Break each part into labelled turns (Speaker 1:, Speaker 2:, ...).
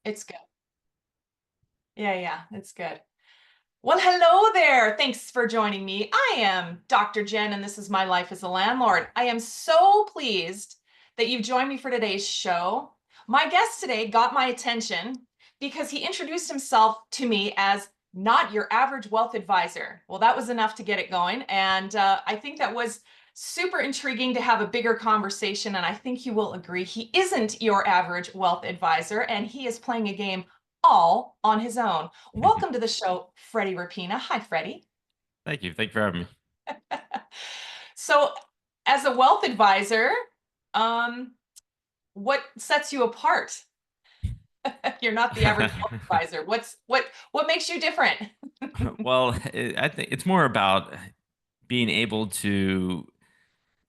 Speaker 1: It's good. Yeah, it's good. Well, hello there. Thanks for joining me. I am Dr. Jen, and this is My Life as a Landlord. I am so pleased that you've joined me for today's show. My guest today got my attention because he introduced himself to me as not your average wealth advisor. Well, that was enough to get it going. And I think that was super intriguing to have a bigger conversation. And I think you will agree he isn't your average wealth advisor, and he is playing a game all on his own. Welcome to the show, Freddie Rappina. Hi, Freddie.
Speaker 2: Thank you. Thank you for having me.
Speaker 1: So, as a wealth advisor, um, what sets you apart? You're not the average wealth advisor. What makes you different?
Speaker 2: Well, I think it's more about being able to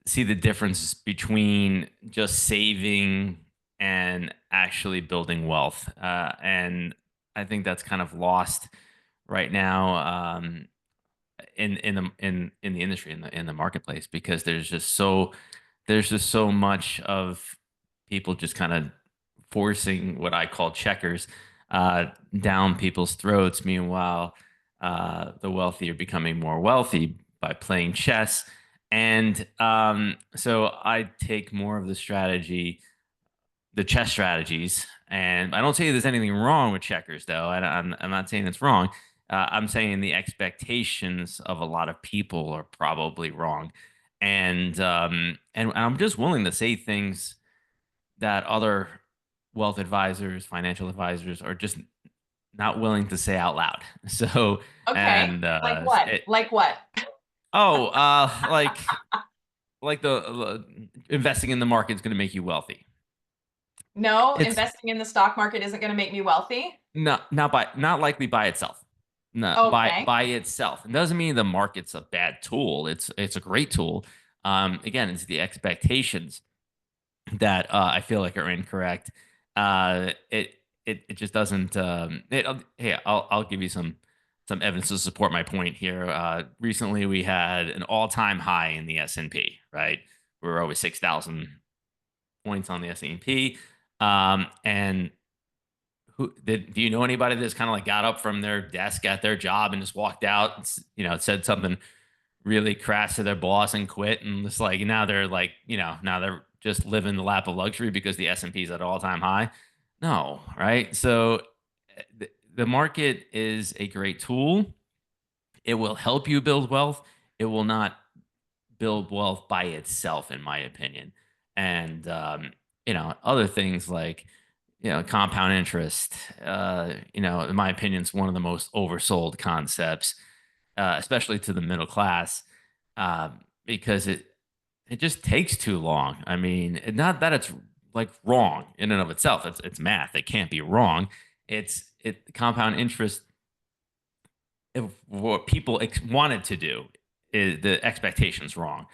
Speaker 2: see the difference between just saving and actually building wealth. And I think that's kind of lost right now in the industry in the marketplace because there's just so much of people just kind of forcing what I call checkers down people's throats. Meanwhile, the wealthy are becoming more wealthy by playing chess. And so I take more of the chess strategies. And I don't say there's anything wrong with checkers, though. I'm not saying it's wrong. I'm saying the expectations of a lot of people are probably wrong. And I'm just willing to say things that other wealth advisors, financial advisors are just not willing to say out loud. So,
Speaker 1: Okay,
Speaker 2: and
Speaker 1: like what?
Speaker 2: it,
Speaker 1: Like what?
Speaker 2: oh, like the investing in the market is going to make you wealthy.
Speaker 1: No,
Speaker 2: It's
Speaker 1: investing in the stock market isn't going to make me wealthy.
Speaker 2: not likely by itself. No,
Speaker 1: Okay,
Speaker 2: by itself. It doesn't mean the market's a bad tool. It's a great tool. Again, it's the expectations that I feel like are incorrect. It just doesn't. Hey, I'll give you some evidence to support my point here. Recently, we had an all time high in the S&P. Right, we were over 6,000 points on the S&P. And do you know anybody that's kind of like got up from their desk at their job and just walked out? Said something really crass to their boss and quit, and it's like now they're like, now they're just living the lap of luxury because the S&P is at all time high. No, right? So the market is a great tool. It will help you build wealth. It will not build wealth by itself, in my opinion. And other things like compound interest. In my opinion, is one of the most oversold concepts, especially to the middle class, because it just takes too long. I mean, not that it's like wrong in and of itself. It's math. It can't be wrong. It compound interest. If what people wanted to do is the expectations wrong.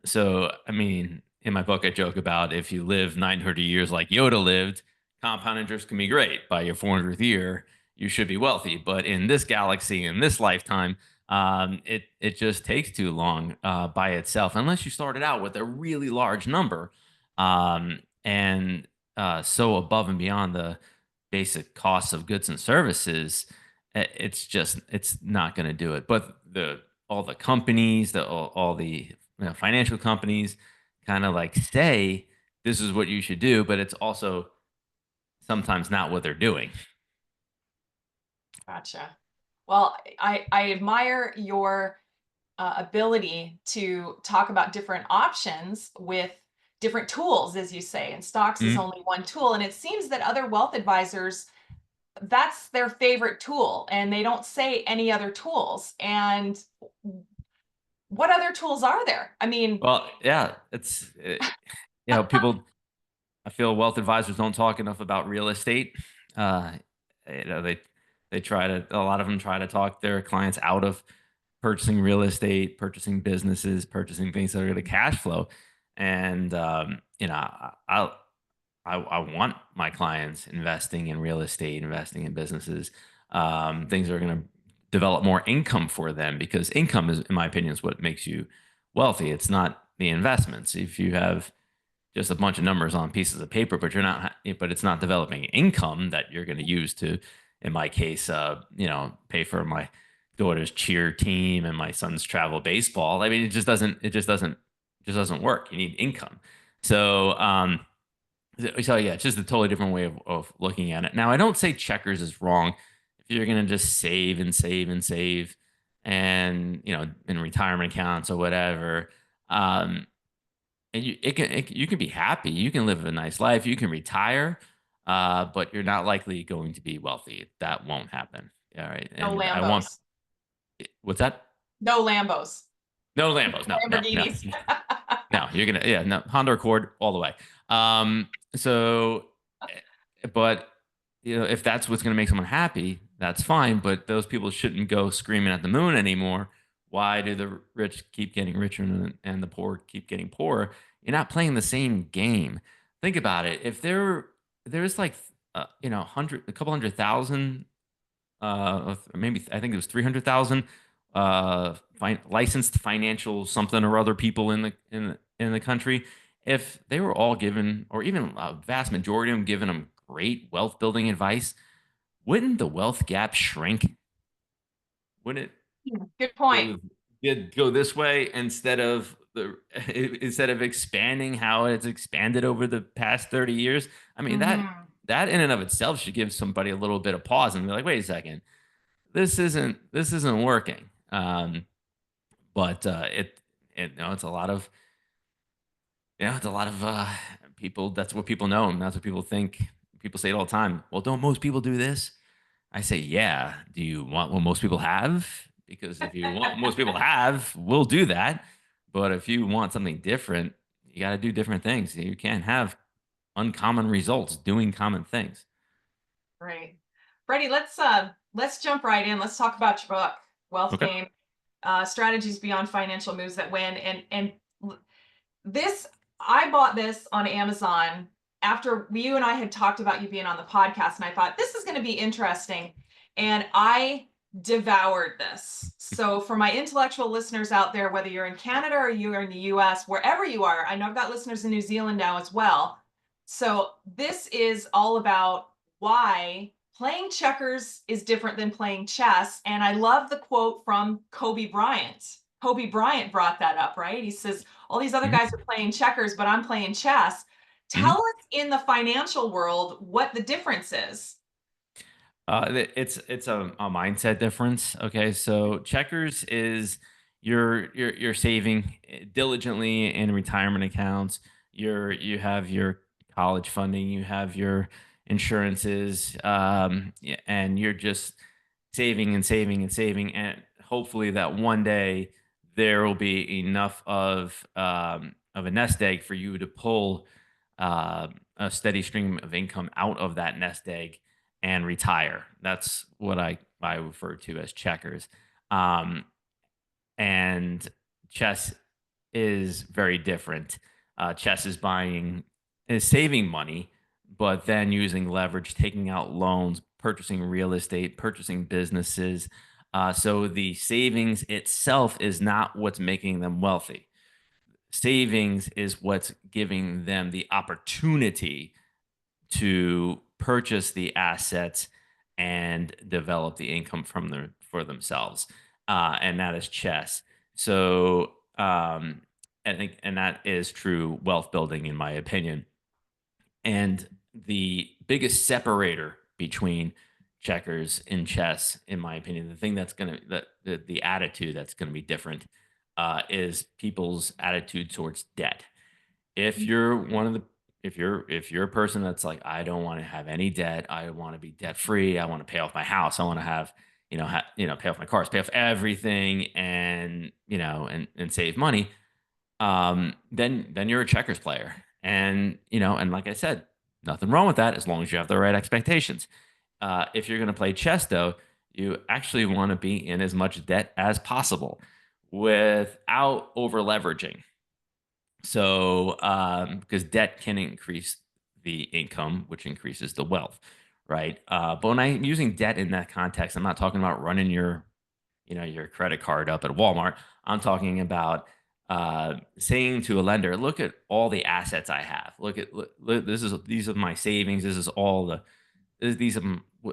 Speaker 2: So I mean, in my book, I joke about if you live 900 years like Yoda lived, compound interest can be great. By your 400th year, you should be wealthy. But in this galaxy, in this lifetime, it just takes too long by itself, unless you started out with a really large number, and so above and beyond the basic costs of goods and services, it's not going to do it. But the all the companies, all the financial companies, kind of like say this is what you should do, but it's also sometimes not what they're doing.
Speaker 1: gotcha. Well, I admire your ability to talk about different options with different tools, as you say, and stocks is
Speaker 2: Mhm.
Speaker 1: only one tool. And it seems that other wealth advisors, that's their favorite tool, and they don't say any other tools. And what other tools are there? I mean,
Speaker 2: Well, yeah, people. I feel wealth advisors don't talk enough about real estate. Uh, they try to a lot of them try to talk their clients out of purchasing real estate, purchasing businesses, purchasing things that are going to cash flow. And I want my clients investing in real estate, investing in businesses, things that are going to develop more income for them, because income is, in my opinion, is what makes you wealthy. It's not the investments. If you have just a bunch of numbers on pieces of paper, but but it's not developing income that you're going to use to, in my case, pay for my daughter's cheer team and my son's travel baseball. I mean, it just doesn't work. You need income. So, so yeah, it's just a totally different way of looking at it. Now, I don't say checkers is wrong. If you're going to just save and save and save and, in retirement accounts or whatever, um, and you can be happy. You can live a nice life. You can retire, but you're not likely going to be wealthy. That won't happen. All right.
Speaker 1: No
Speaker 2: And I want,
Speaker 1: Lambos.
Speaker 2: what's that?
Speaker 1: No Lambos.
Speaker 2: No
Speaker 1: No
Speaker 2: Lambos. No, no, no.
Speaker 1: Lamborghinis.
Speaker 2: No, you're gonna, yeah, no, Honda Accord all the way. So, but if that's what's gonna make someone happy, that's fine. But those people shouldn't go screaming at the moon anymore. Why do the rich keep getting richer and the poor keep getting poorer? You're not playing the same game. Think about it. If there's like a couple 100,000, maybe I think it was 300,000 licensed financial something or other people in the country. If they were all given, or even a vast majority of them given them great wealth building advice, wouldn't the wealth gap shrink? Wouldn't it
Speaker 1: Good point.
Speaker 2: go go this way instead of expanding how it's expanded over the past 30 years? I mean,
Speaker 1: Hmm.
Speaker 2: that in and of itself should give somebody a little bit of pause and be like, wait a second, this isn't working. But it's a lot of people. That's what people know, and that's what people think. People say it all the time. Well, don't most people do this? I say, yeah. Do you want what most people have? Because if you want what most people have, we'll do that. But if you want something different, you got to do different things. You can't have uncommon results doing common things.
Speaker 1: Great. Freddie, let's jump right in. Let's talk about your book, Wealth
Speaker 2: Okay.
Speaker 1: Game, Strategies Beyond Financial Moves That Win. And this, I bought this on Amazon after you and I had talked about you being on the podcast, and I thought this is going to be interesting. And I devoured this. So for my intellectual listeners out there, whether you're in Canada or you're in the US, wherever you are, I know I've got listeners in New Zealand now as well. So this is all about why playing checkers is different than playing chess. And I love the quote from Kobe Bryant. Kobe Bryant brought that up, right? He says, all these other
Speaker 2: Mhm,
Speaker 1: guys are playing checkers, but I'm playing chess. Tell
Speaker 2: mhm.
Speaker 1: us in the financial world what the difference is.
Speaker 2: It's a mindset difference. Okay, so checkers is you're saving diligently in retirement accounts. You have your college funding, you have your insurances, and you're just saving and saving and saving, and hopefully that one day there will be enough of a nest egg for you to pull a steady stream of income out of that nest egg and retire. That's what I refer to as checkers. Um, and chess is very different. Chess is saving money, but then using leverage, taking out loans, purchasing real estate, purchasing businesses. So the savings itself is not what's making them wealthy. Savings is what's giving them the opportunity to purchase the assets and develop the income for themselves, and that is chess. So, I think, and that is true wealth building, in my opinion. And the biggest separator between checkers and chess, in my opinion, the thing that's gonna the attitude that's gonna be different, is people's attitude towards debt. If you're one of the if you're a person that's like, I don't want to have any debt, I want to be debt free, I want to pay off my house, I want to have, pay off my cars, pay off everything, and and save money, then you're a checkers player. And like I said, nothing wrong with that as long as you have the right expectations. If you're going to play chess, though, you actually want to be in as much debt as possible without over leveraging. So, because debt can increase the income, which increases the wealth, right? But when I'm using debt in that context, I'm not talking about running your credit card up at Walmart. I'm talking about saying to a lender, look at all the assets I have. Look, these are my savings. This is all the these are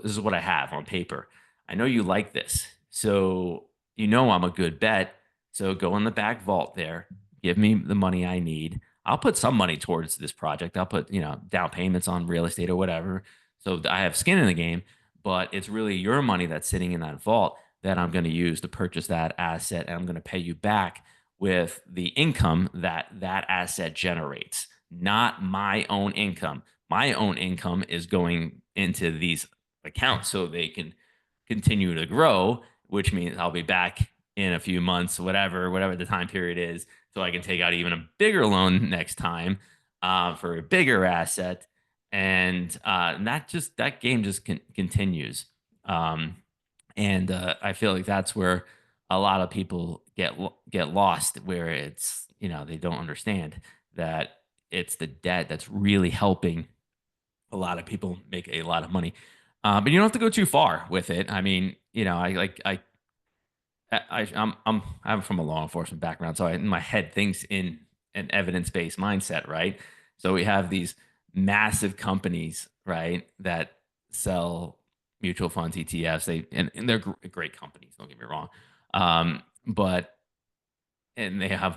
Speaker 2: this is what I have on paper. I know you like this, so you know I'm a good bet. So go in the back vault there, give me the money I need. I'll put some money towards this project. I'll put down payments on real estate or whatever, so I have skin in the game. But it's really your money that's sitting in that vault that I'm going to use to purchase that asset, and I'm going to pay you back with the income that that asset generates, not my own income. My own income is going into these accounts so they can continue to grow, which means I'll be back in a few months, whatever the time period is, so I can take out even a bigger loan next time for a bigger asset, and that game just continues. Um, and I feel like that's where a lot of people get lost, where it's they don't understand that it's the debt that's really helping a lot of people make a lot of money. But you don't have to go too far with it. I mean, I'm from a law enforcement background, so in my head thinks in an evidence based mindset, right? So we have these massive companies, right, that sell mutual funds, ETFs. And they're great companies. Don't get me wrong, but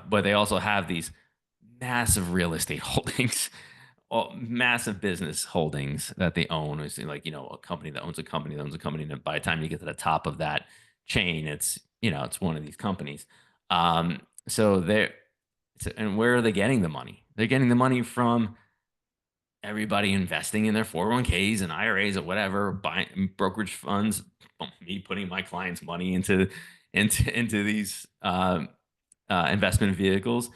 Speaker 2: but they also have these massive real estate holdings, massive business holdings that they own. It's like a company that owns a company that owns a company, and by the time you get to the top of that chain, it's one of these companies. So and where are they getting the money? They're getting the money from everybody investing in their 401ks and IRAs or whatever, buying brokerage funds, me putting my clients' money into these investment vehicles.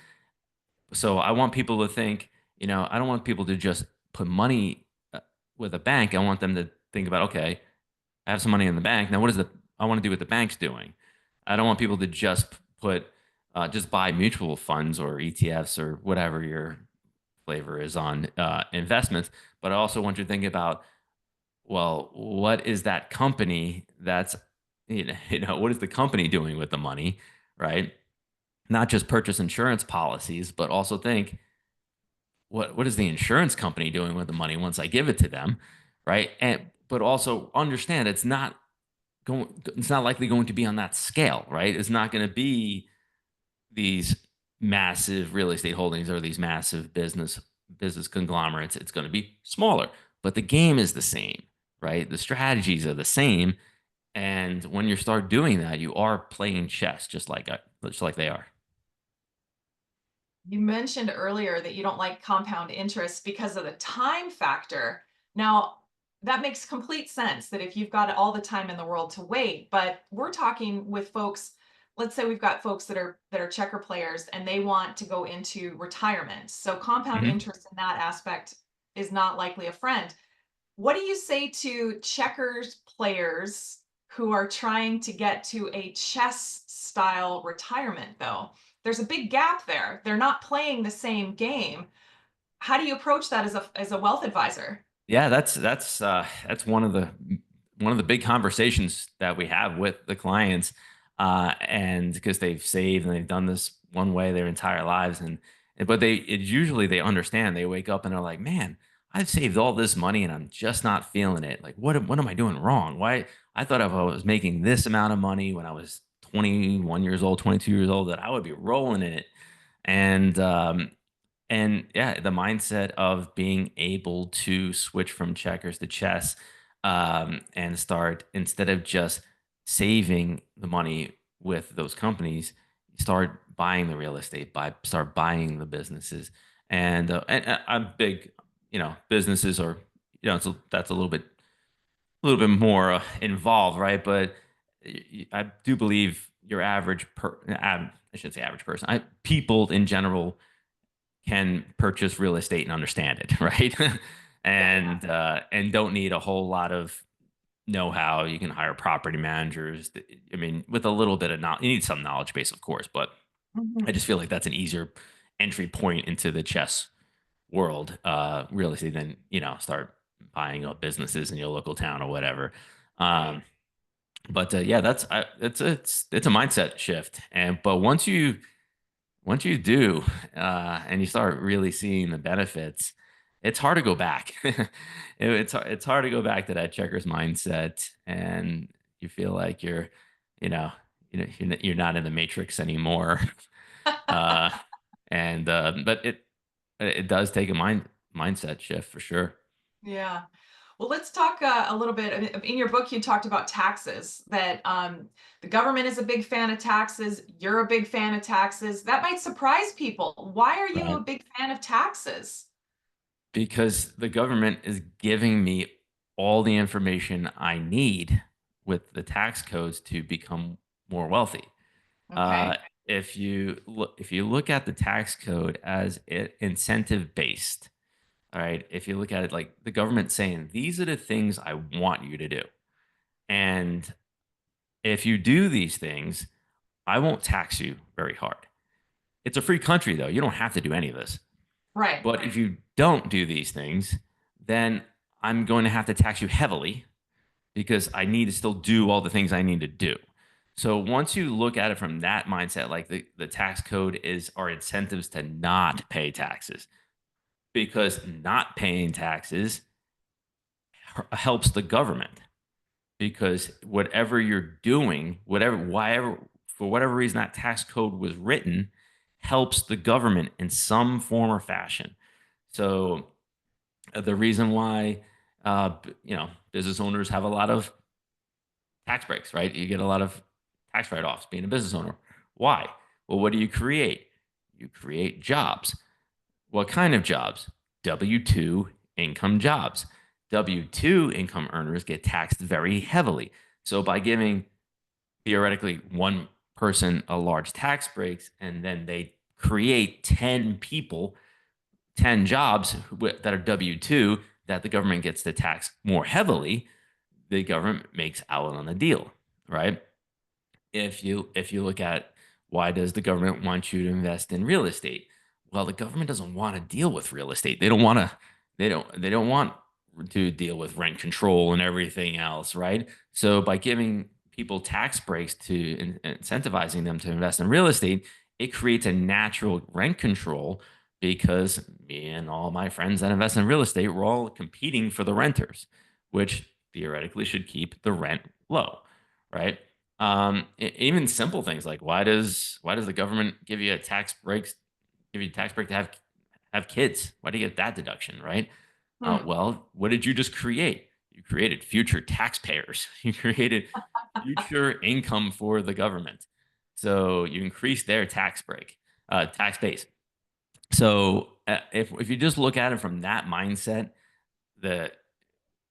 Speaker 2: So I want people to think, I don't want people to just put money with a bank. I want them to think about, okay, I have some money in the bank. Now, what is I want to do what the bank's doing? I don't want people to just buy mutual funds or ETFs or whatever your flavor is on investments. But I also want you to think about, well, what is that company that's, what is the company doing with the money, right? Not just purchase insurance policies, but also think, what is the insurance company doing with the money once I give it to them, right? And but also understand it's not likely going to be on that scale, right? It's not going to be these massive real estate holdings or these massive business conglomerates. It's going to be smaller, but the game is the same, right? The strategies are the same, and when you start doing that, you are playing chess, just like they are.
Speaker 1: You mentioned earlier that you don't like compound interest because of the time factor. Now, that makes complete sense that if you've got all the time in the world to wait, but we're talking with folks, let's say we've got folks that are checker players and they want to go into retirement. So compound
Speaker 2: Mhm.
Speaker 1: interest in that aspect is not likely a friend. What do you say to checkers players who are trying to get to a chess style retirement, though? There's a big gap there. They're not playing the same game. How do you approach that as a wealth advisor?
Speaker 2: Yeah, that's one of the big conversations that we have with the clients, and because they've saved and they've done this one way their entire lives, but usually they understand. They wake up and they're like, "Man, I've saved all this money and I'm just not feeling it. Like, what am I doing wrong? Why? I thought if I was making this amount of money when I was 21 years old, 22 years old, that I would be rolling in it." And yeah, the mindset of being able to switch from checkers to chess, and start, instead of just saving the money with those companies, start buying the real estate, start buying the businesses, and I'm big, businesses are, that's a little bit more involved, right? But I do believe your I should say average person, people in general can purchase real estate and understand it, right?
Speaker 1: Yeah, yeah.
Speaker 2: And don't need a whole lot of know-how. You can hire property managers. I mean, with a little bit of knowledge, you need some knowledge base, of course, but I
Speaker 1: Mhm.
Speaker 2: just feel like that's an easier entry point into the chess world, real estate, than start buying up businesses in your local town or whatever.
Speaker 1: Right.
Speaker 2: Um, but yeah, it's a mindset shift, but once you do, and you start really seeing the benefits, it's hard to go back. It's hard to go back to that checkers mindset, and you feel like you know, you're not in the matrix anymore. Uh, and but it does take a mindset shift for sure.
Speaker 1: Yeah. Well, let's talk a little bit. I mean, in your book, you talked about taxes, that the government is a big fan of taxes. You're a big fan of taxes. That might surprise people. Why are you
Speaker 2: Right.
Speaker 1: a big fan of taxes?
Speaker 2: Because the government is giving me all the information I need with the tax codes to become more wealthy. Uh,
Speaker 1: Okay.
Speaker 2: if you look at the tax code as incentive based, all right, if you look at it like the government saying these are the things I want you to do, and if you do these things, I won't tax you very hard. It's a free country though; you don't have to do any of this.
Speaker 1: Right.
Speaker 2: But if you don't do these things, then I'm going to have to tax you heavily because I need to still do all the things I need to do. So once you look at it from that mindset, like the tax code is our incentives to not pay taxes because not paying taxes helps the government because whatever you're doing, for whatever reason that tax code was written, helps the government in some form or fashion. So the reason why business owners have a lot of tax breaks, right? You get a lot of tax write-offs being a business owner. Why? Well, what do you create? You create jobs. What kind of jobs? W-2 income jobs. W-2 income earners get taxed very heavily. So by giving theoretically one person a large tax breaks and then they create 10 people, 10 jobs that are W-2 that the government gets to tax more heavily, the government makes out on the deal, right? If you look at why does the government want you to invest in real estate? Well, the government doesn't want to deal with real estate. They don't want to deal with rent control and everything else, right? So by giving people tax breaks to incentivizing them to invest in real estate, it creates a natural rent control because me and all my friends that invest in real estate, we're all competing for the renters, which theoretically should keep the rent low, right? Even simple things like why does the government give you a tax break to have kids? Why do you get that deduction, right?
Speaker 1: Hmm.
Speaker 2: Well, what did you just create? You created future taxpayers. You created future income for the government. So you increase their tax base. So if you just look at it from that mindset, the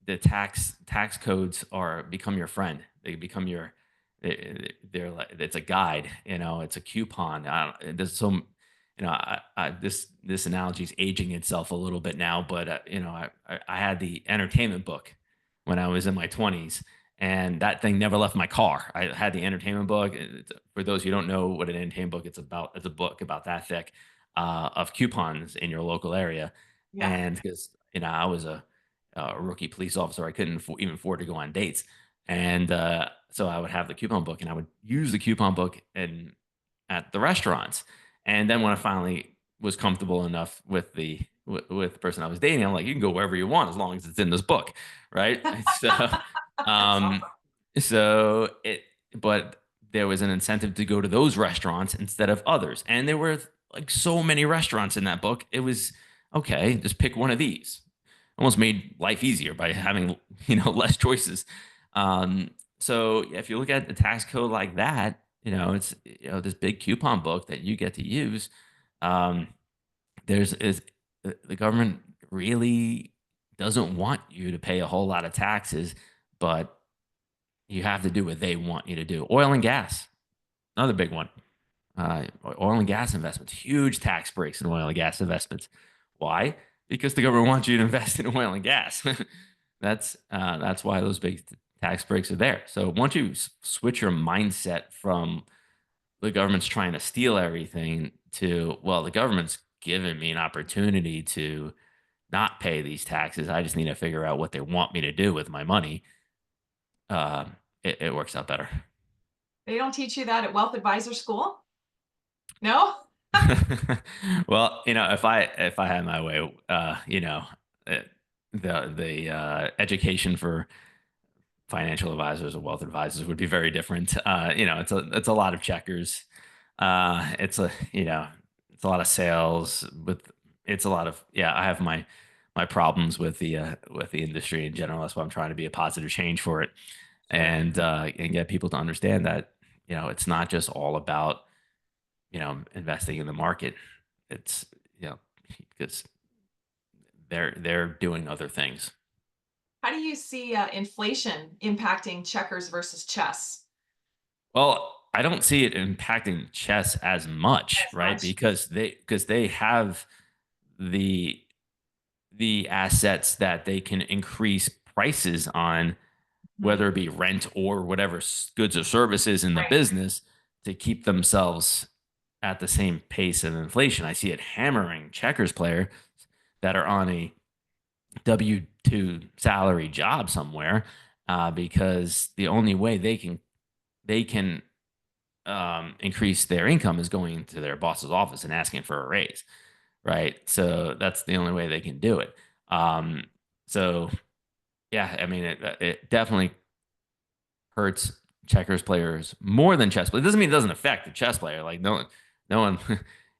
Speaker 2: the tax codes are become your friend. They become your they're like it's a guide, it's a coupon. I don't, there's some this analogy is aging itself a little bit now, but I had the entertainment book when I was in my 20s, and that thing never left my car. I had the entertainment book. For those who don't know what an entertainment book it's about, it's a book about that thick of coupons in your local area,
Speaker 1: Yeah.
Speaker 2: and because I was a rookie police officer. I couldn't even afford to go on dates. And so I would have the coupon book and I would use the coupon book at the restaurants. And then when I finally was comfortable enough with the person I was dating, I'm like, you can go wherever you want as long as it's in this book, right? So,
Speaker 1: That's
Speaker 2: um,
Speaker 1: awesome.
Speaker 2: so it, but there was an incentive to go to those restaurants instead of others, and there were like so many restaurants in that book. It was okay, just pick one of these. Almost made life easier by having less choices. Um, so if you look at the tax code like that, it's this big coupon book that you get to use. Um, there's is the government really doesn't want you to pay a whole lot of taxes, but you have to do what they want you to do. Oil and gas, another big one. Oil and gas investments, huge tax breaks in oil and gas investments. Why? Because the government wants you to invest in oil and gas. That's why those big tax breaks are there. So once you switch your mindset from the government's trying to steal everything to, well, the government's giving me an opportunity to not pay these taxes. I just need to figure out what they want me to do with my money. Uh, it works out better.
Speaker 1: They don't teach you that at Wealth Advisor School? No?
Speaker 2: Well, if I had my way, uh, the education for financial advisors or wealth advisors would be very different. It's a lot of checkers. It's a lot of sales. It's a lot of yeah. I have my problems with the industry in general. That's why I'm trying to be a positive change for it,
Speaker 1: Sure.
Speaker 2: and get people to understand that it's not just all about investing in the market. It's because they're doing other things.
Speaker 1: How do you see inflation impacting checkers versus chess
Speaker 2: Well, I don't see it impacting chess as much,
Speaker 1: as
Speaker 2: right?
Speaker 1: much?
Speaker 2: Because they have the the assets that they can increase prices on,
Speaker 1: Mhm.
Speaker 2: whether it be rent or whatever goods or services in the
Speaker 1: Right.
Speaker 2: business, to keep themselves at the same pace of inflation. I see it hammering checkers player that are on a W-2 salary job somewhere, because the only way they can increase their income is going to their boss's office and asking for a raise, right? So that's the only way they can do it. Um, so yeah, I mean, it definitely hurts checkers players more than chess players. It doesn't mean it doesn't affect the chess player. Like no one,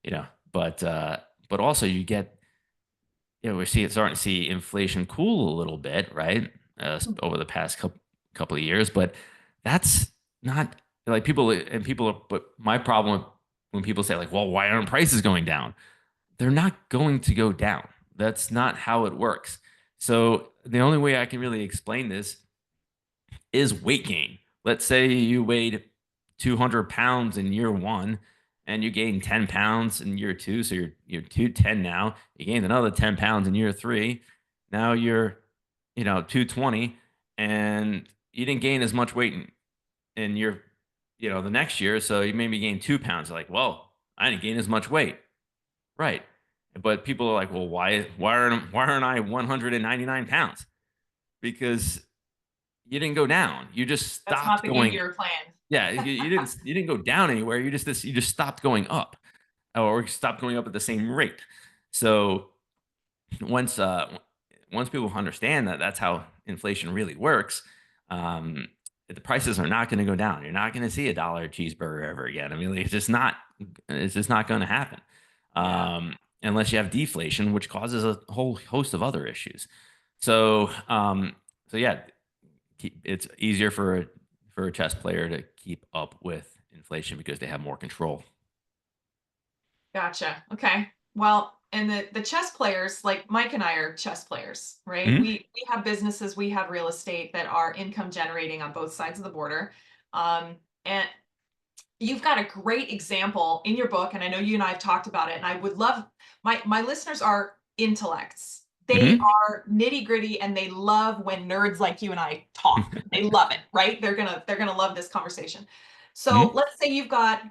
Speaker 2: you know. But also you get we're starting to see inflation cool a little bit, right? Over the past couple of years, but that's not like people. But my problem when people say like, "Well, why aren't prices going down?" They're not going to go down. That's not how it works. So the only way I can really explain this is weight gain. Let's say you weighed 200 pounds in year one and you gained 10 pounds in year two. So you're 210 now. You gained another 10 pounds in year three. Now you're, 220, and you didn't gain as much weight in your, the next year. So you maybe gained 2 pounds. Like, well, I didn't gain as much weight. Right. But people are like, well, why aren't I 199 pounds? Because you didn't go down. You just
Speaker 1: That's not
Speaker 2: stopped
Speaker 1: the game
Speaker 2: going.
Speaker 1: you were playing.
Speaker 2: Yeah, you didn't go down anywhere. You just stopped going up, or stopped going up at the same rate. So once uh once people understand that that's how inflation really works, um, the prices are not going to go down. You're not going to see $1 cheeseburger ever again. I mean, it's just not going to happen,
Speaker 1: Yeah.
Speaker 2: unless you have deflation, which causes a whole host of other issues. So yeah, it's easier for a chess player to keep up with inflation because they have more control.
Speaker 1: Gotcha. Okay. Well, and the chess players, like Mike and I are chess players, right?
Speaker 2: Mhm.
Speaker 1: We have businesses, we have real estate that are income generating on both sides of the border. And you've got a great example in your book, and I know you and I have talked about it, and I would love my listeners are intellects. They
Speaker 2: Mhm.
Speaker 1: are nitty gritty and they love when nerds like you and I talk. They love it, right? They're gonna love this conversation. So
Speaker 2: Mhm.
Speaker 1: let's say you've got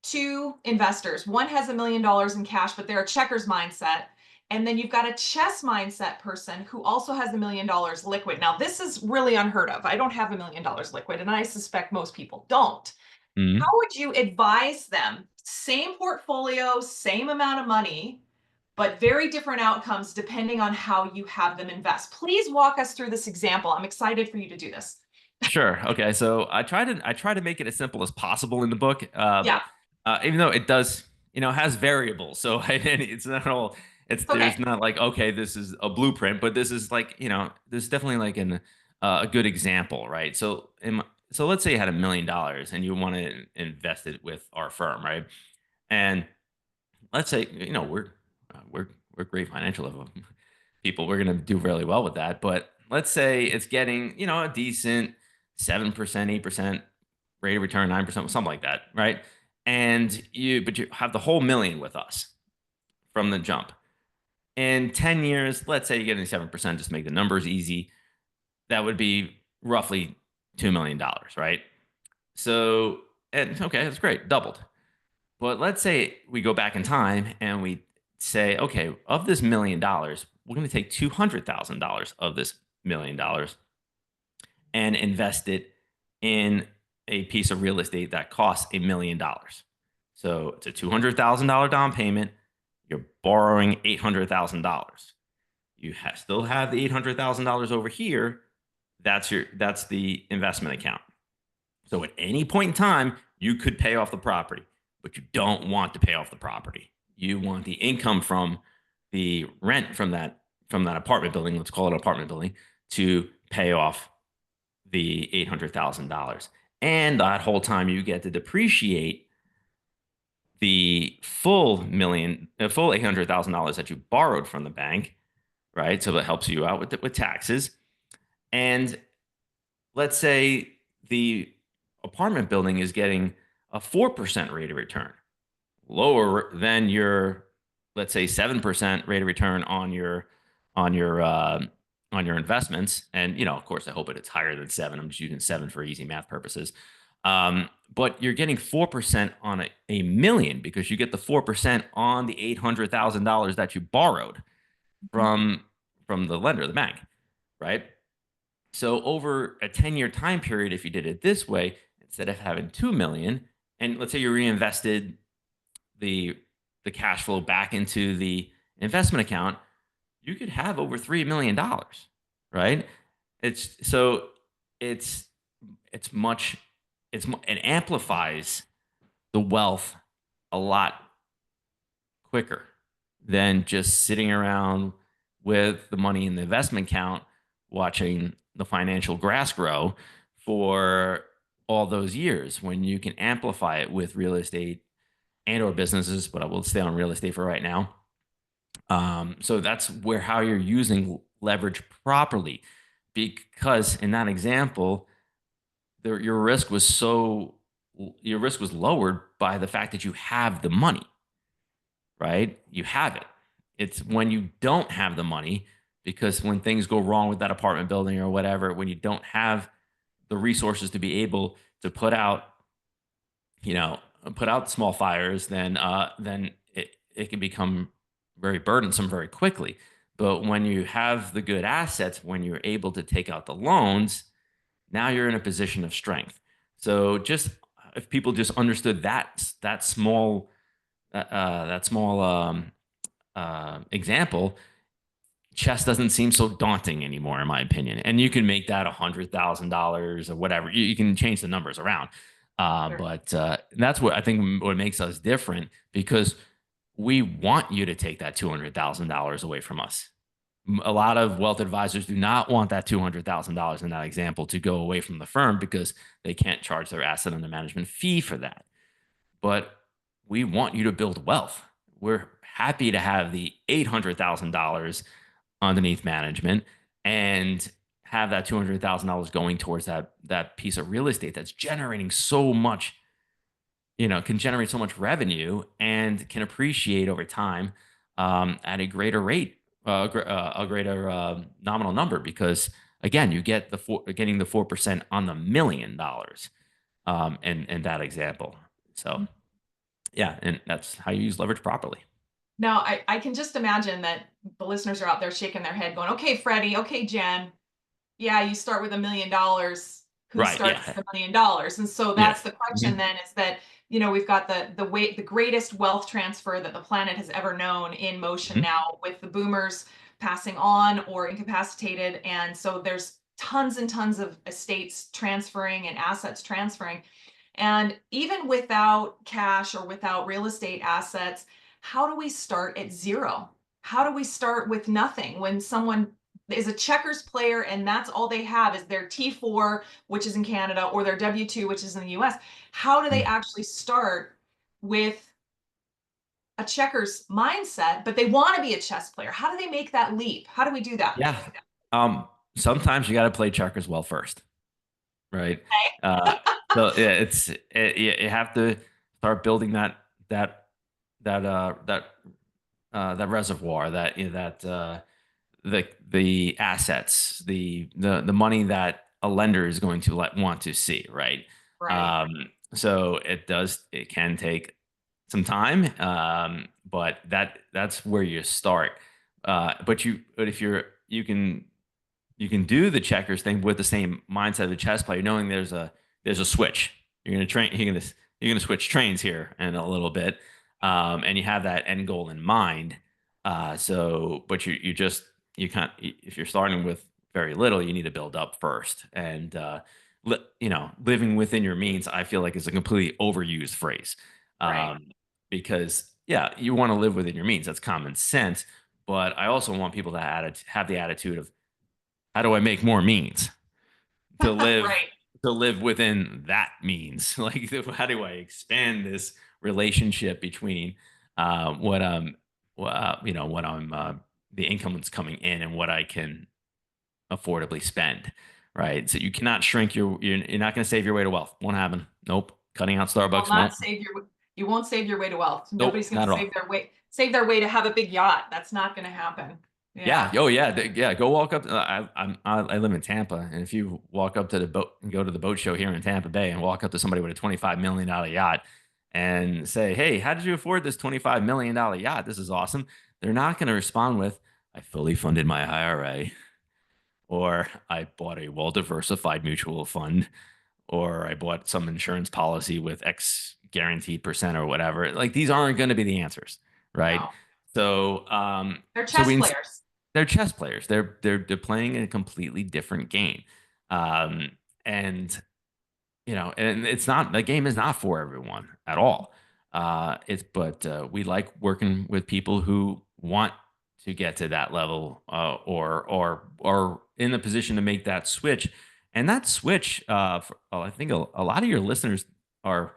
Speaker 1: two investors. One has $1 million in cash, but they're a checkers mindset. And then you've got a chess mindset person who also has $1 million liquid. Now, this is really unheard of. I don't have $1 million liquid, and I suspect most people don't. How
Speaker 2: Mhm.
Speaker 1: would you advise them? Same portfolio, same amount of money, but very different outcomes depending on how you have them invest. Please walk us through this example. I'm excited for you to do this.
Speaker 2: Sure. Okay. So I try to make it as simple as possible in the book,
Speaker 1: Yeah,
Speaker 2: even though it does, has variables. So it's not all. It's
Speaker 1: it's okay.
Speaker 2: There's not like, okay, this is a blueprint, but this is like, there's definitely like a good example, right? So let's say you had $1 million and you want to invest it with our firm, right? And let's say we're great financial level people. We're going to do really well with that. But let's say it's getting a decent 7%, 8% rate of return, 9%, something like that, right? But you have the whole million with us from the jump. In 10 years, let's say you're getting 7%, just make the numbers easy. That would be roughly $2 million, right? So, and okay, that's great, doubled. But let's say we go back in time and we say, okay, of this $1 million, we're going to take $200,000 of this $1 million and invest it in a piece of real estate that costs $1 million. So it's a $200,000 down payment. You're borrowing $800,000. Still have the $800,000 over here. That's the investment account. So at any point in time, you could pay off the property, but you don't want to pay off the property. You want the income from the rent from that apartment building, let's call it an apartment building, to pay off the $800,000. And that whole time you get to depreciate the full $800,000 that you borrowed from the bank, right? So that helps you out with taxes. And let's say the apartment building is getting a 4% rate of return, lower than your, let's say, 7% rate of return on your uh, on your investments. And of course, I hope it's higher than seven. I'm just using seven for easy math purposes. But you're getting 4% on a million because you get the 4% on the $800,000 that you borrowed
Speaker 1: Mhm.
Speaker 2: from the lender, the bank, right? So over a 10-year time period, if you did it this way, instead of having 2 million, and let's say you reinvested the cash flow back into the investment account, you could have over $3 million, right? It's so it's it's much it amplifies the wealth a lot quicker than just sitting around with the money in the investment account watching the financial grass grow for all those years, when you can amplify it with real estate and or businesses. But I will stay on real estate for right now. So that's where how you're using leverage properly, because in that example, your risk was lowered by the fact that you have the money, right? You have it. It's when you don't have the money, because when things go wrong with that apartment building or whatever, when you don't have the resources to be able to you know, put out small fires, then it can become very burdensome very quickly. But when you have the good assets, when you're able to take out the loans, now you're in a position of strength. So just if people just understood that small example, chess doesn't seem so daunting anymore, in my opinion. And you can make that $100,000 or whatever. You can change the numbers around,
Speaker 1: Sure.
Speaker 2: but that's what I think what makes us different, because we want you to take that $200,000 away from us. A lot of wealth advisors do not want that $200,000 in that example to go away from the firm because they can't charge their asset under management fee for that. But we want you to build wealth. We're happy to have the $800,000 underneath management and have that $200,000 going towards that piece of real estate that's generating so much, can generate so much revenue and can appreciate over time, at a greater rate, a greater nominal number, because again, you get getting the 4% on the $1 million, in that example. So yeah, and that's how you use leverage properly.
Speaker 1: Now, I can just imagine that the listeners are out there shaking their head going, okay, Freddie, okay, Jen, yeah, you start with $1 million. Who
Speaker 2: Right.
Speaker 1: starts
Speaker 2: Yeah.
Speaker 1: with $1 million? And so
Speaker 2: Yeah.
Speaker 1: that's the question
Speaker 2: Mhm.
Speaker 1: then, is that, we've got the greatest wealth transfer that the planet has ever known in motion
Speaker 2: Mhm.
Speaker 1: now, with the boomers passing on or incapacitated. And so there's tons and tons of estates transferring and assets transferring. And even without cash or without real estate assets, how do we start at zero? How do we start with nothing when someone is a checkers player and that's all they have is their T4, which is in Canada, or their W2, which is in the US? How do they
Speaker 2: Mhm.
Speaker 1: actually start with a checkers mindset, but they want to be a chess player? How do they make that leap? How do we do that?
Speaker 2: Yeah. Sometimes you got to play checkers well first, right? Uh, so yeah, you have to start building that that uh that that reservoir, the assets, the money that a lender is going to want to see, right?
Speaker 1: Right.
Speaker 2: So it can take some time, but that's where you start. But if you can do the checkers thing with the same mindset of the chess player, knowing there's a switch. You're gonna train. you're gonna switch trains here in a little bit, and you have that end goal in mind. But you just you can't if you're starting with very little, you need to build up first. And living within your means, I feel like is a completely overused phrase,
Speaker 1: Right.
Speaker 2: um, because yeah, you want to live within your means. That's common sense. But I also want people to have the attitude of how do I make more means to live
Speaker 1: Right.
Speaker 2: to live within that means? Like, how do I expand this relationship between what what I'm the income that's coming in and what I can affordably spend, right? So you cannot shrink you're not going to save your way to wealth. Won't happen. Nope. Cutting out
Speaker 1: You will
Speaker 2: Starbucks
Speaker 1: not
Speaker 2: won't.
Speaker 1: save your you won't save your way to wealth. Nobody's
Speaker 2: Nope,
Speaker 1: going to
Speaker 2: not at all.
Speaker 1: save their way to have a big yacht. That's not going to happen.
Speaker 2: Yeah.
Speaker 1: Yeah.
Speaker 2: Oh, yeah. Yeah. Go walk up. I live in Tampa, and if you walk up to the boat and go to the boat show here in Tampa Bay, and walk up to somebody with a $25 million yacht, and say, "Hey, how did you afford this $25 million yacht? This is awesome." They're not going to respond with, "I fully funded my IRA," or "I bought a well-diversified mutual fund," or "I bought some insurance policy with X guaranteed percent," or whatever. Like, these aren't going to be the answers, right?
Speaker 1: No.
Speaker 2: So,
Speaker 1: They're
Speaker 2: so
Speaker 1: chess
Speaker 2: we
Speaker 1: players.
Speaker 2: they're chess players. They're playing a completely different game, um, and and it's not the game is not for everyone at all. It's but we like working with people who want to get to that level, or in the position to make that switch. And that switch, I think a lot of your listeners are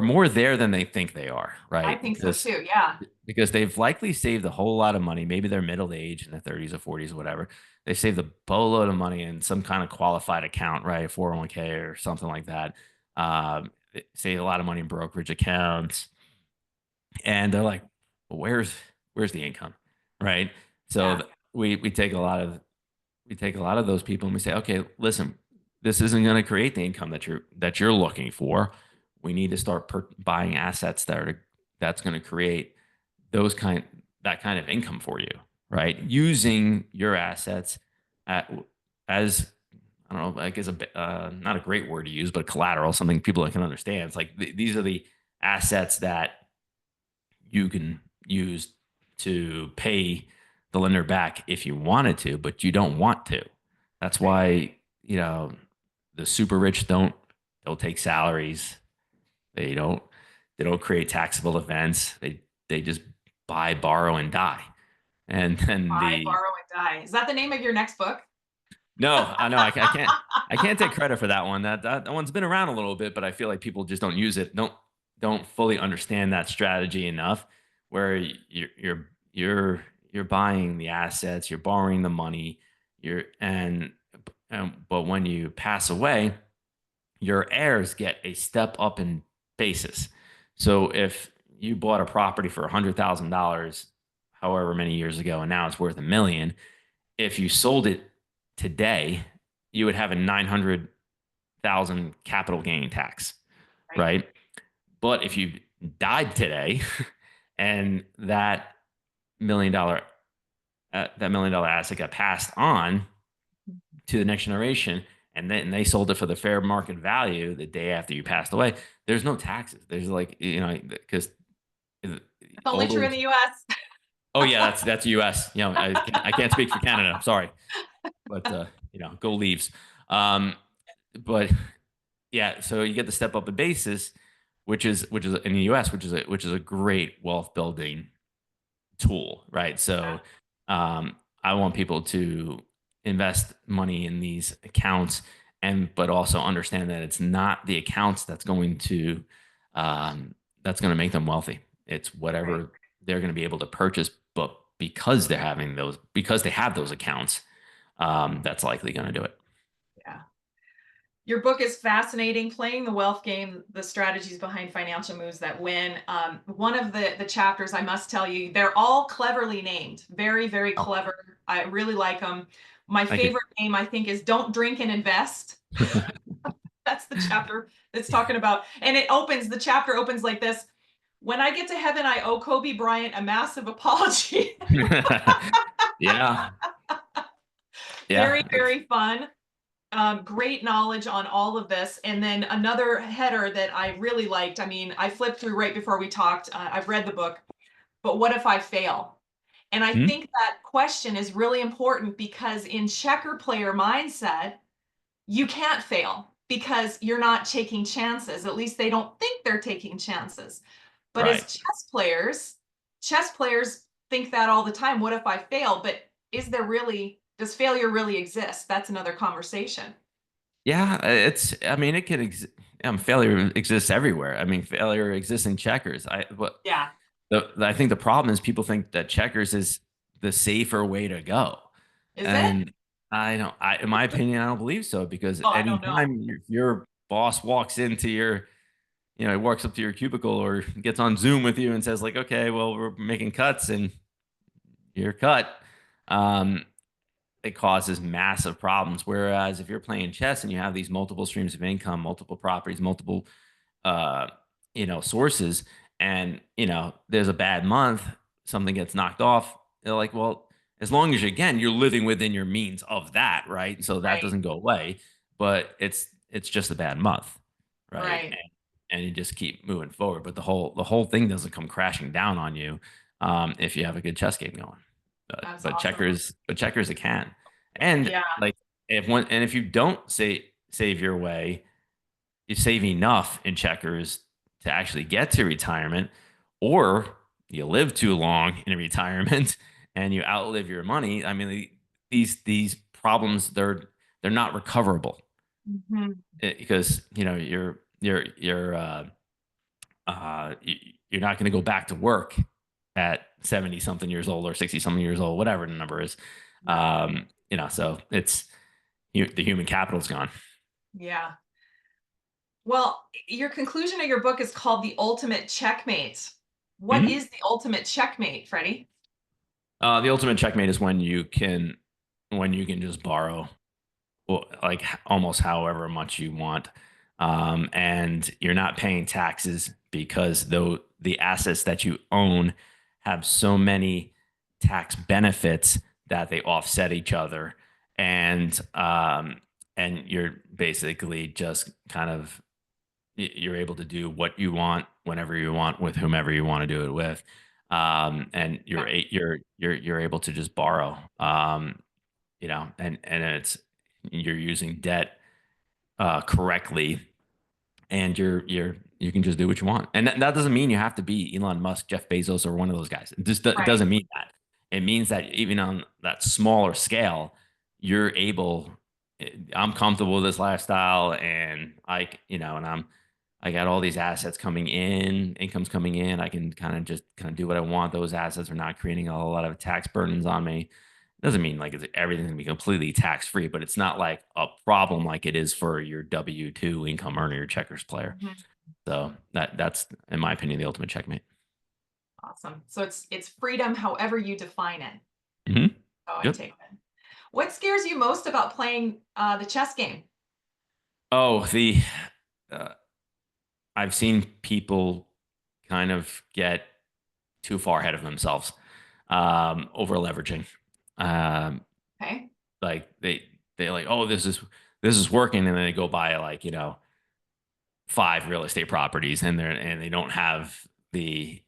Speaker 2: more there than they think they are,
Speaker 1: I
Speaker 2: right?
Speaker 1: think so too. Yeah.
Speaker 2: Because they've likely saved a whole lot of money. Maybe they're middle aged in their 30s or 40s or whatever. They saved a boatload of money in some kind of qualified account, right? 401k or something like that. They save a lot of money in brokerage accounts. And they're like, well, where's the income? Right. So
Speaker 1: Yeah.
Speaker 2: we take a lot of those people and we say, okay, listen, this isn't going to create the income that you're looking for. We need to start buying assets that's going to create those kind that kind of income for you, right? Using your assets at, as I don't know, like as a not a great word to use, but collateral, something people can understand. It's like these are the assets that you can use to pay the lender back if you wanted to, but you don't want to. That's
Speaker 1: Right.
Speaker 2: why, the super rich don't take salaries. They don't create taxable events. They just buy, borrow, and die. And then
Speaker 1: Buy, borrow, and die. Is that the name of your next book?
Speaker 2: no, I know I can't take credit for that one. That one's been around a little bit, but I feel like people just don't use it. Don't fully understand that strategy enough. Where you're buying the assets, you're borrowing the money, but when you pass away, your heirs get a step up in basis. So if you bought a property for $100,000, however many years ago, and now it's worth $1 million, if you sold it today, you would have a 900,000 capital gain tax,
Speaker 1: Right.
Speaker 2: right? But if you died today, and that $1 million asset got passed on to the next generation, and then they sold it for the fair market value the day after you passed away, there's no taxes. There's like because
Speaker 1: It's only
Speaker 2: all
Speaker 1: true in
Speaker 2: those.
Speaker 1: the US.
Speaker 2: Oh yeah, that's U.S. I can't speak for Canada. I'm sorry, but go Leaves. Um, but yeah, so you get the step up in basis, which is in the U.S., which is a great wealth building tool, right? So I want people to invest money in these accounts, but also understand that it's not the accounts that's going to make them wealthy. It's
Speaker 1: Right.
Speaker 2: whatever they're going to be able to purchase, but because they have those accounts, that's likely going to do it.
Speaker 1: Yeah. Your book is fascinating. Playing the wealth game, the strategies behind financial moves that win. One of the chapters, I must tell you, they're all cleverly named. Very, very
Speaker 2: Oh,
Speaker 1: clever. I really like them. My
Speaker 2: thank you.
Speaker 1: favorite name, I think, is Don't Drink and Invest. That's the chapter that's talking about. And the chapter opens like this. When I get to heaven, I owe Kobe Bryant a massive apology.
Speaker 2: Yeah,
Speaker 1: Very,
Speaker 2: yeah.
Speaker 1: very fun. Great knowledge on all of this. And then another header that I really liked. I mean, I flipped through right before we talked. I've read the book, but what if I fail? And I
Speaker 2: Mhm.
Speaker 1: think that question is really important because in checker player mindset, you can't fail because you're not taking chances. At least they don't think they're taking chances. But as
Speaker 2: Right.
Speaker 1: chess players think that all the time. What if I fail? But does failure really exist? That's another conversation.
Speaker 2: Yeah, I mean, failure exists everywhere. I mean, failure exists in checkers.
Speaker 1: Yeah.
Speaker 2: I think the problem is people think that checkers is the safer way to go.
Speaker 1: Is it?
Speaker 2: And in my opinion, I don't believe so because
Speaker 1: Oh, I don't know.
Speaker 2: anytime your boss walks into he walks up to your cubicle or gets on Zoom with you and says like, okay, well, we're making cuts and you're cut. Um, it causes massive problems. Whereas if you're playing chess and you have these multiple streams of income, multiple properties, multiple uh, sources, and there's a bad month, something gets knocked off. They're like, well, as long as you're living within your means of that, right? So that
Speaker 1: Right.
Speaker 2: doesn't go away, but it's just a bad month, right?
Speaker 1: Right.
Speaker 2: And you just keep moving forward. But the whole thing doesn't come crashing down on you if you have a good chess game going.
Speaker 1: That's awesome.
Speaker 2: But checkers it can, and
Speaker 1: Yeah.
Speaker 2: like if you don't save your way, you save enough in checkers to actually get to retirement, or you live too long in retirement and you outlive your money. I mean, these problems they're not recoverable
Speaker 1: Mhm.
Speaker 2: because you're not going to go back to work at 70 something years old or 60 something years old, whatever the number is.
Speaker 1: No.
Speaker 2: So the human capital's gone.
Speaker 1: Yeah. Well, your conclusion of your book is called The Ultimate Checkmate. What
Speaker 2: Mhm.
Speaker 1: is the ultimate checkmate, Freddie?
Speaker 2: The ultimate checkmate is when you can just borrow, well, like almost however much you want, and you're not paying taxes because though the assets that you own have so many tax benefits that they offset each other, and you're basically just kind of you're able to do what you want whenever you want with whomever you want to do it with, and
Speaker 1: Yeah.
Speaker 2: you're able to just borrow, and you're using debt correctly, and you can just do what you want. And that doesn't mean you have to be Elon Musk, Jeff Bezos, or one of those guys. It
Speaker 1: Right.
Speaker 2: doesn't mean that. It means that even on that smaller scale, you're able. I'm comfortable with this lifestyle, and I got all these assets coming in, income's coming in. I can kind of do what I want. Those assets are not creating a lot of tax burdens on me. Doesn't mean like everything's gonna be completely tax free, but it's not like a problem like it is for your W-2 income earner, your checkers player.
Speaker 1: Mhm.
Speaker 2: So that's in my opinion the ultimate checkmate.
Speaker 1: Awesome. So it's freedom however you define it.
Speaker 2: Hmm.
Speaker 1: Oh, I
Speaker 2: Yep.
Speaker 1: take it. What scares you most about playing the chess game?
Speaker 2: Oh, the uh, I've seen people kind of get too far ahead of themselves, over leveraging. Um,
Speaker 1: Okay.
Speaker 2: like they like, oh, this is working, and then they go buy like 5 real estate properties, and they don't have the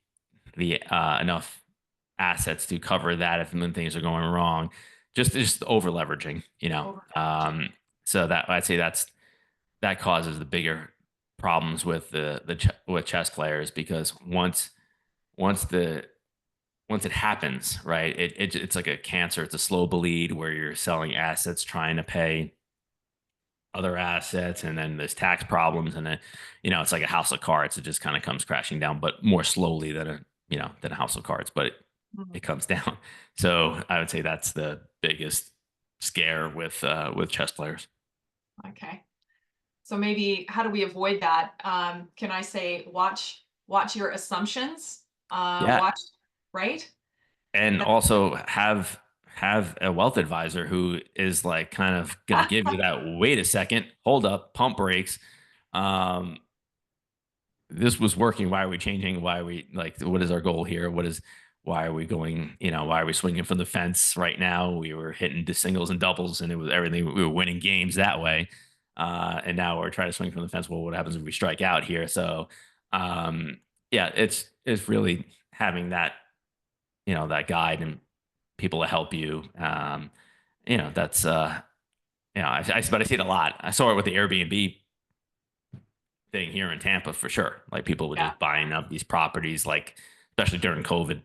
Speaker 2: enough assets to cover that if when things are going wrong. Just over leveraging,
Speaker 1: Over leveraging.
Speaker 2: So that I'd say that causes the bigger problems with with chess players, because once the once it happens, right, it's like a cancer. It's a slow bleed where you're selling assets, trying to pay other assets, and then there's tax problems, and then it's like a house of cards. It just kind of comes crashing down, but more slowly than a house of cards, but it
Speaker 1: Mhm.
Speaker 2: comes down. So I would say that's the biggest scare with chess players.
Speaker 1: Okay. So maybe how do we avoid that? Can I say watch your assumptions?
Speaker 2: Yeah,
Speaker 1: Watch, right?
Speaker 2: and
Speaker 1: That's
Speaker 2: also have a wealth advisor who is like kind of going to give you that, wait a second, hold up, pump brakes. um this was working, why are we changing, why are we, like, what is our goal here, why are we going, why are we swinging from the fence right now? We were hitting the singles and doubles and it was everything. We were winning games that way. And now we're trying to swing from the fence. Well, what happens if we strike out here? So, um, yeah, it's really having that, that guide and people to help you. That's, but I see it a lot. I saw it with the Airbnb thing here in Tampa for sure. Like people were
Speaker 1: Yeah,
Speaker 2: just buying up these properties, like especially during COVID,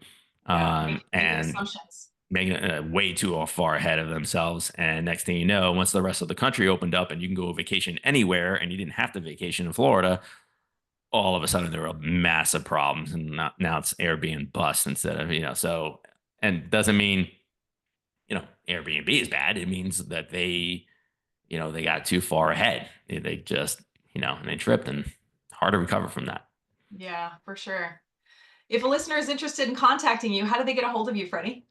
Speaker 1: yeah, making
Speaker 2: and
Speaker 1: assumptions.
Speaker 2: making it way too far ahead of themselves. And next thing you know, once the rest of the country opened up and you can go vacation anywhere, and you didn't have to vacation in Florida, all of a sudden there were massive problems, and now it's Airbnb bust instead of so. And doesn't mean Airbnb is bad. It means that they got too far ahead. They just, and they tripped, and hard to recover from that.
Speaker 1: Yeah, for sure. If a listener is interested in contacting you, how do they get a hold of you, Freddie?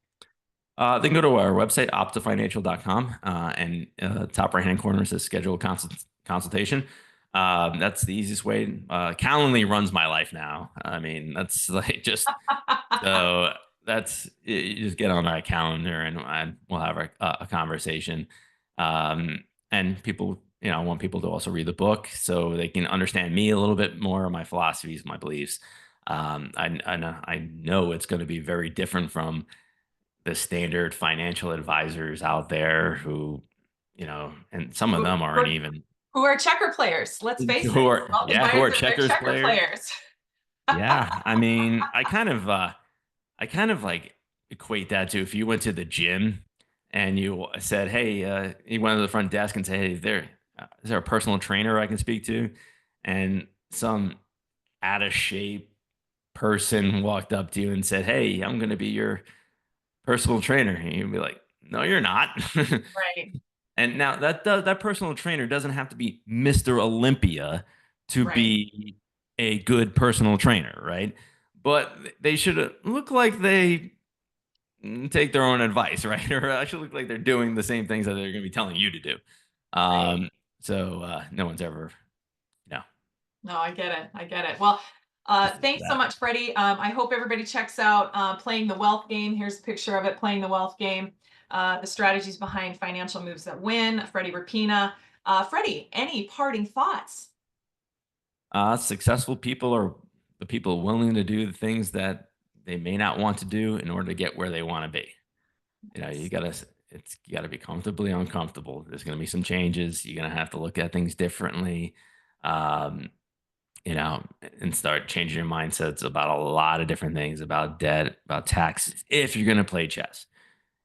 Speaker 2: They can go to our website, optifinancial.com, and top right hand corner says schedule a consultation. That's the easiest way. Calendly runs my life now. I mean, that's like just so that's you just get on my calendar and we'll have a conversation. And people, I want people to also read the book so they can understand me a little bit more, my philosophies, my beliefs. I know it's going to be very different from the standard financial advisors out there and some of
Speaker 1: Who,
Speaker 2: them
Speaker 1: who
Speaker 2: aren't
Speaker 1: are
Speaker 2: even
Speaker 1: who are checker players? Let's face it.
Speaker 2: who are
Speaker 1: Wealth
Speaker 2: yeah who are
Speaker 1: advisors, they're
Speaker 2: checkers
Speaker 1: checker
Speaker 2: players.
Speaker 1: players.
Speaker 2: Yeah, I mean, I kind of like equate that to if you went to the gym and you said, "Hey," you went to the front desk and said, "Hey, is there a personal trainer I can speak to?" And some out of shape person walked up to you and said, "Hey, I'm going to be your personal trainer." And you'd be like, "No, you're not."
Speaker 1: Right,
Speaker 2: And now that personal trainer doesn't have to be Mr. Olympia to
Speaker 1: right,
Speaker 2: be a good personal trainer, right? But they should look like they take their own advice, right? Or actually look like they're doing the same things that they're going to be telling you to do.
Speaker 1: right.
Speaker 2: Um, so no one's ever, no,
Speaker 1: No, I get it. I get it. Well,
Speaker 2: listening to
Speaker 1: thanks so
Speaker 2: that.
Speaker 1: much, Freddie. I hope everybody checks out Playing the Wealth Game. Here's a picture of it, Playing the Wealth Game. The strategies behind financial moves that win. Freddie Rappina. Freddie, any parting thoughts?
Speaker 2: Successful people are the people willing to do the things that they may not want to do in order to get where they want to be. You gotta you gotta be comfortably uncomfortable. There's gonna be some changes. You're gonna have to look at things differently. Um, and start changing your mindsets about a lot of different things, about debt, about taxes. If you're gonna play chess,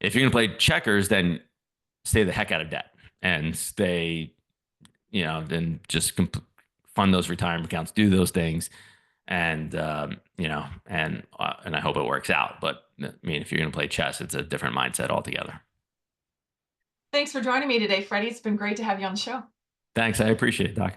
Speaker 2: if you're gonna play checkers, then stay the heck out of debt and stay, then just fund those retirement accounts, do those things, and and I hope it works out. But I mean, if you're gonna play chess, it's a different mindset altogether.
Speaker 1: Thanks for joining me today, Freddie. It's been great to have you on the show.
Speaker 2: Thanks. I appreciate it, Doc.